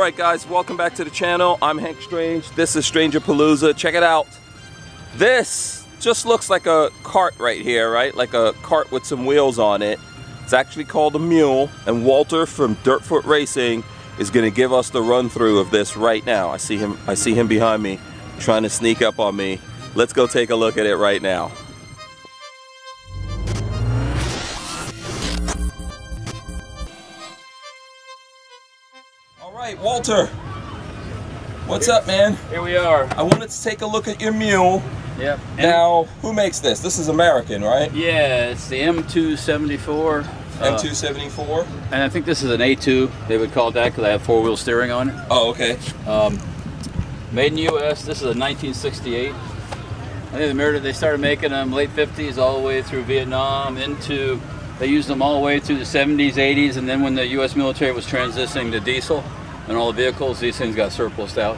Alright guys, welcome back to the channel. I'm Hank Strange. This is Strangerpalooza. Check it out. This just looks like a cart right here, right? Like a cart with some wheels on it. It's actually called a mule, and Walter from Dirtfoot Racing is going to give us the run through of this right now. I see him behind me trying to sneak up on me. Let's go take a look at it right now. Alright, Walter, what's up, man? Here we are. I wanted to take a look at your mule. Yep. Now, who makes this? This is American, right? Yeah, it's the M274. M274? And I think this is an A2, they would call it that, because I have four-wheel steering on it. Oh, okay. Made in the U.S., this is a 1968. I think they started making them late 50s all the way through Vietnam into, they used them all the way through the 70s, 80s, and then when the U.S. military was transitioning to diesel and all the vehicles, these things got surplused out.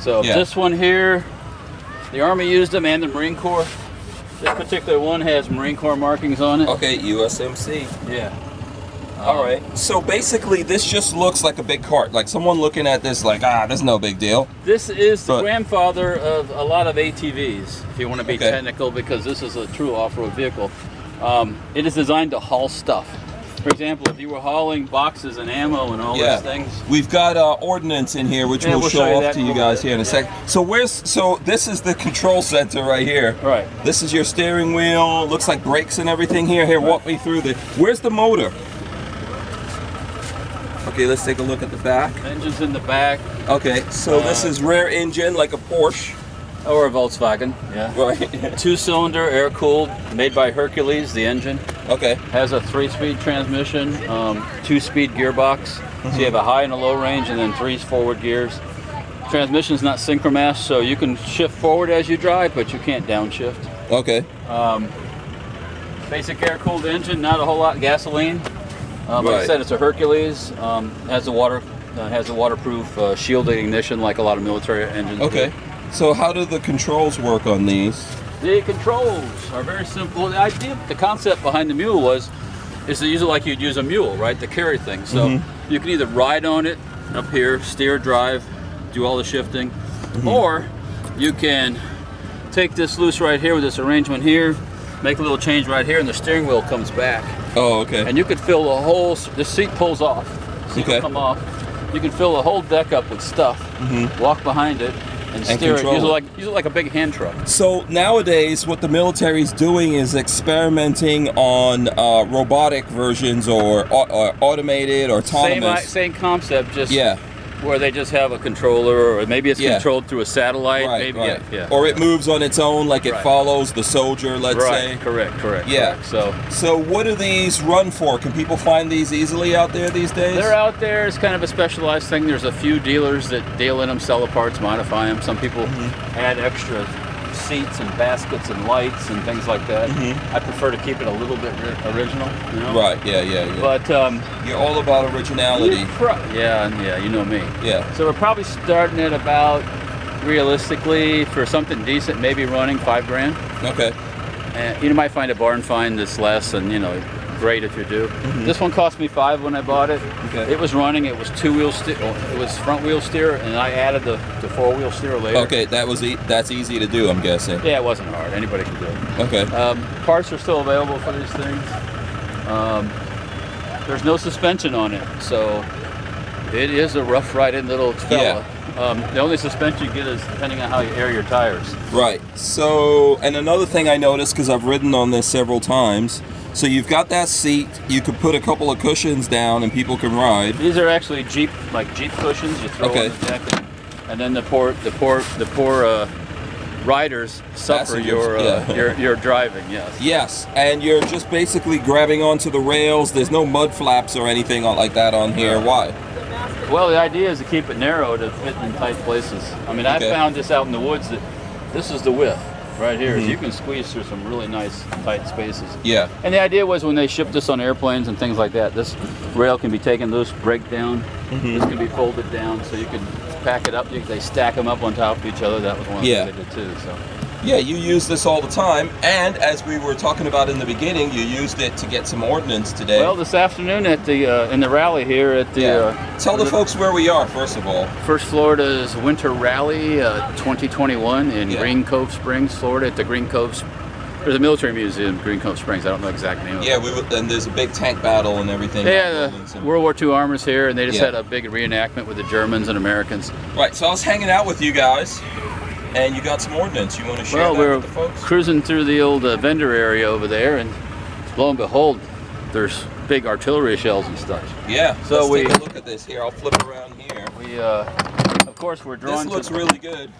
So yeah. This one here, the Army used them and the Marine Corps. This particular one has Marine Corps markings on it. Okay, USMC. Yeah. Alright, so basically this just looks like a big cart. Like someone looking at this like, this is no big deal. This is the grandfather of a lot of ATVs, if you want to be technical, because this is a true off-road vehicle. It is designed to haul stuff. For example, if you were hauling boxes and ammo and all those things. We've got Ordinance in here, which we'll show off to you guys here in a sec. So this is the control center right here. Right. This is your steering wheel. Looks like brakes and everything here. Here, walk me through where's the motor? Okay, let's take a look at the back. Engine's in the back. Okay, so this is rear engine like a Porsche. Or a Volkswagen, yeah. Right. Two-cylinder, air-cooled, made by Hercules, the engine. Okay. Has a 3-speed transmission, 2-speed gearbox. So you have a high and a low range, and then 3 forward gears. Transmission's not synchromesh, so you can shift forward as you drive, but you can't downshift. Okay. Basic air-cooled engine, not a whole lot of gasoline. Like I said, it's a Hercules. Has a waterproof shielded ignition, like a lot of military engines. Okay. So how do the controls work on these? The controls are very simple. The concept behind the mule is to use it like you'd use a mule, right? To carry things. So you can either ride on it up here, steer, drive, do all the shifting, or you can take this loose right here with this arrangement here, make a little change right here, and the steering wheel comes back. Oh, okay. And you could fill the whole, the seat pulls off, seat will come off. You can fill the whole deck up with stuff, walk behind it, and steer it. Use it like a big hand truck. So nowadays, what the military's doing is experimenting on robotic versions or automated or autonomous. Same concept, just where they just have a controller, or maybe it's controlled through a satellite. Maybe, or it moves on its own, like it follows the soldier, let's say. Correct. Yeah. So what do these run for? Can people find these easily out there these days? They're out there. It's kind of a specialized thing. There's a few dealers that deal in them, sell the parts, modify them. Some people add extra seats and baskets and lights and things like that. I prefer to keep it a little bit original, you know? Right, yeah. But you're all about originality. Yeah, you know me. Yeah. So we're probably starting at about, realistically, for something decent, maybe running $5 grand. Okay. And you might find a barn find that's less, and great if you do. This one cost me $5 when I bought it. Okay. It was running. It was it was front wheel steer, and I added the 4-wheel steer later. Okay, that's easy to do, I'm guessing. Yeah, it wasn't hard. Anybody can do it. Okay. Parts are still available for these things. There's no suspension on it, so it is a rough riding little fella. The only suspension you get is depending on how you air your tires. Right. So, and another thing I noticed, because I've ridden on this several times, so you've got that seat, you could put a couple of cushions down and people can ride. These are actually Jeep cushions you throw on the deck, and then the poor riders suffer your driving, Yes, and you're just basically grabbing onto the rails. There's no mud flaps or anything like that on here. Why? Well, the idea is to keep it narrow to fit in tight places. I mean, I found this out in the woods that this is the width. Right here, so you can squeeze through some really nice tight spaces. Yeah. And the idea was when they shipped this on airplanes and things like that, this rail can be taken loose, break down. This can be folded down, so you can pack it up. They stack them up on top of each other. That was one of the things they did too. So. Yeah, you use this all the time, and as we were talking about in the beginning, you used it to get some ordnance today. Well, this afternoon at the in the rally here at the. Tell the folks where we are first of all. First Florida's Winter Rally 2021 in Green Cove Springs, Florida, at the Green Cove. There's a military museum in Green Cove Springs. I don't know the exact name of it. Yeah, and there's a big tank battle and everything. Yeah, the World War II armors here, and they just had a big reenactment with the Germans and Americans. Right. So I was hanging out with you guys. And you got some ordnance. You want to share that with the folks? Well, we're cruising through the old vendor area over there, and lo and behold, there's big artillery shells and stuff. Yeah. So let's take a look at this here. I'll flip around here. We, of course, we're drawn. This looks really good.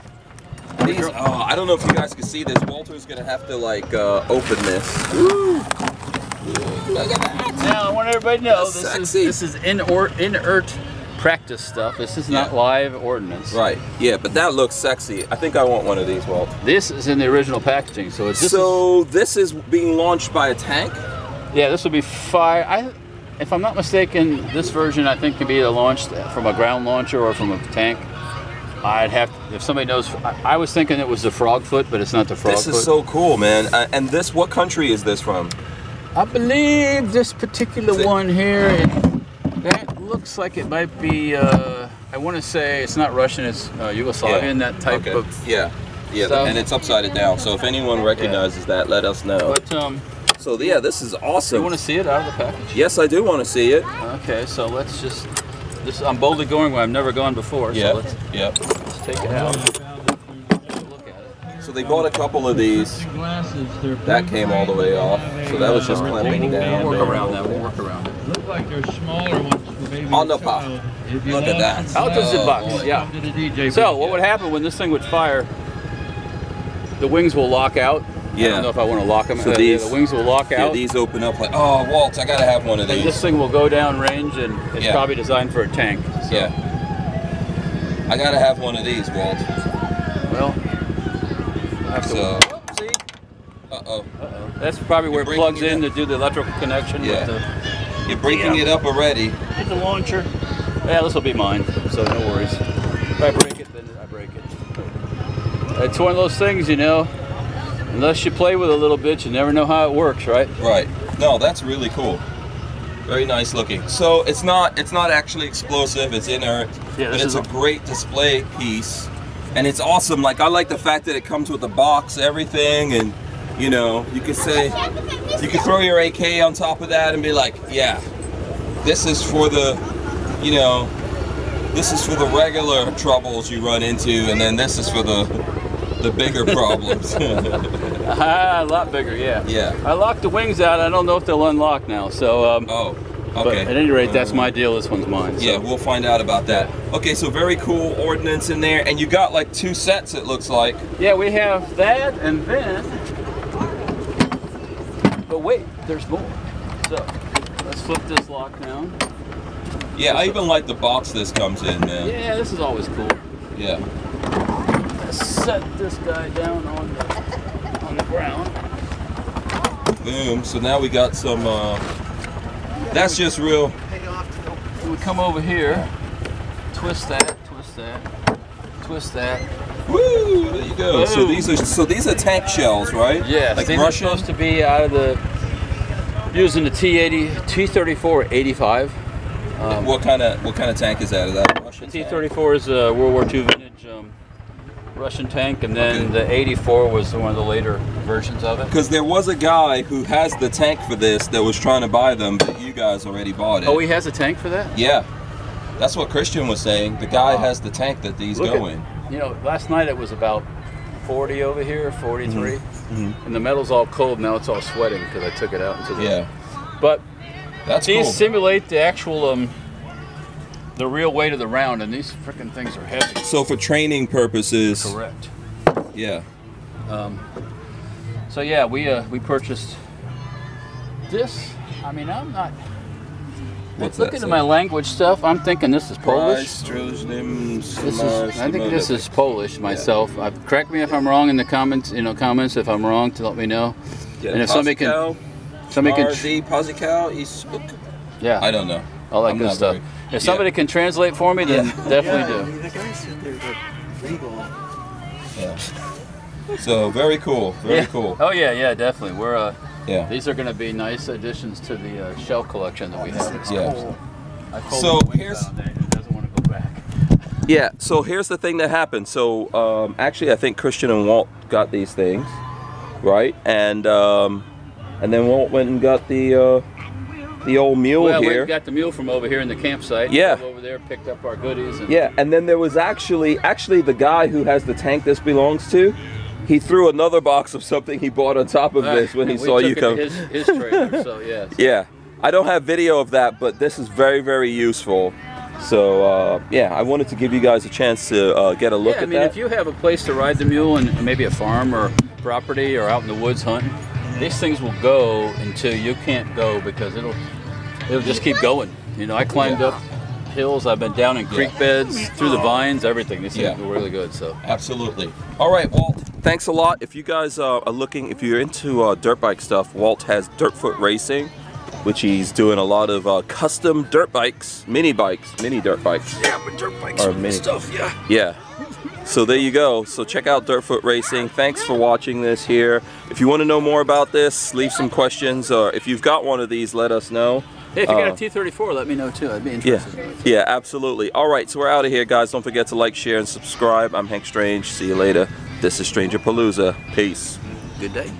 These, I don't know if you guys can see this. Walter's gonna have to like open this. Woo! Look at that. Now I want everybody to know this is inert practice stuff. This is not live ordnance. Right. Yeah, but that looks sexy. I think I want one of these, Walt. This is in the original packaging, so it's this is being launched by a tank? Yeah, this will be fire. If I'm not mistaken, this version I think can be either launched from a ground launcher or from a tank. I'd have to, if somebody knows. I was thinking it was the frog foot, but it's not the frog foot. This is so cool, man. And this, what country is this from? I believe this particular one here. That looks like it might be, I want to say it's not Russian, it's Yugoslavian, that type of stuff. And it's upside down, so if anyone recognizes that, let us know. But, so yeah, this is awesome. You want to see it out of the package? Yes, I do want to see it. Okay, so let's just, I'm boldly going where I've never gone before, so let's take it out. Look at it. So they bought a couple of these. That came all the way off, so that was just clamping down. We'll work around that, we'll work around it. Look like there's smaller ones for baby. On the pop. Look at that. Out of the box, yeah. So what would happen when this thing would fire? The wings will lock out. Yeah. I don't know if I want to lock them. So the wings will lock out. Yeah, these open up like, oh, Walt, I gotta have one of these. And this thing will go down range, and it's probably designed for a tank. So. Yeah. I gotta have one of these, Walt. Well, I have to. See? Uh-oh. That's probably where it plugs in to do the electrical connection. Yeah. You're breaking it up already. Get the launcher. Yeah, this will be mine, so no worries. If I break it, then I break it. It's one of those things, you know, unless you play with it a little bit, you never know how it works, right? Right. No, that's really cool. Very nice looking. So it's not actually explosive, it's inert, but it's a great display piece. And it's awesome. Like, I like the fact that it comes with the box, everything, and you know, you could say, you could throw your AK on top of that and be like, yeah, this is for the, you know, this is for the regular troubles you run into, and then this is for the bigger problems. A lot bigger, yeah. Yeah. I locked the wings out. I don't know if they'll unlock now, so. Oh, okay. But at any rate, that's my deal. This one's mine. So. Yeah, we'll find out about that. Okay, so very cool ordnance in there, and you got like 2 sets, it looks like. Yeah, we have that, and then. But wait, there's more. So, let's flip this lock down. Yeah, I even like the box this comes in, man. Yeah, this is always cool. Yeah. Let's set this guy down on the ground. Boom. So now we got some, that's just real. We come over here, twist that, twist that, twist that. Woo! There you go. Boom. So these are tank shells, right? Yeah, like these Russian? are supposed to be out of the using the T-34 85. What kind of tank is that? Is that a Russian The T-34 is a World War II vintage Russian tank, and then the 84 was one of the later versions of it. Because there was a guy who has the tank for this that was trying to buy them, but you guys already bought it. Oh, he has a tank for that? Yeah. That's what Christian was saying. The guy has the tank that these go in. You know, last night it was about 40 over here, 43. And the metal's all cold. Now it's all sweating because I took it out into the... But these simulate the actual... the real weight of the round, and these freaking things are heavy. So for training purposes. Correct. Yeah. So yeah, we purchased this. I mean, I'm not. Looking at my language stuff, I'm thinking this is Polish. I think this is Polish myself. Correct me if I'm wrong in the comments. Comments if I'm wrong to let me know. Yeah, and if somebody can. Yeah. I don't know. All that good stuff. If somebody can translate for me, then definitely do. The guy said there's a legal. Yeah. So very cool, very cool. Oh yeah, yeah, definitely. We're Yeah. these are going to be nice additions to the shell collection that we have. Yeah. Cool. I told So him here's. that he doesn't want to go back. Yeah. So here's the thing that happened. So actually, I think Christian and Walt got these things, right? And then Walt went and got the old mule Well, here. we got the mule from over here in the campsite. Yeah. Drove over there, picked up our goodies. And Yeah, and then there was actually the guy who has the tank this belongs to. He threw another box of something he bought on top of this when he we saw took you it come. to his trailer, so yeah. Yeah, I don't have video of that, but this is very, very useful. So yeah, I wanted to give you guys a chance to get a look Yeah, at I mean, that. if you have a place to ride the mule and maybe a farm or property or out in the woods hunting, these things will go until you can't go because it'll just keep going. You know, I climbed up hills, I've been down in creek beds, through the vines, everything. These things are really good. So Absolutely. All right, Walt. Thanks a lot. If you guys are looking, if you're into dirt bike stuff, Walt has Dirtfoot Racing, which he's doing a lot of custom dirt bikes, mini dirt bikes. yeah, but dirt bikes Or are mini. stuff. Yeah. Yeah. So there you go. So check out Dirtfoot Racing. Thanks for watching this here. If you want to know more about this, leave some questions, or if you've got one of these, let us know. Hey, if you got a T34, let me know too. I'd be interested. in it. Yeah, absolutely. All right, so we're out of here, guys. Don't forget to like, share, and subscribe. I'm Hank Strange. See you later. This is Stranger Palooza. Peace. Good day.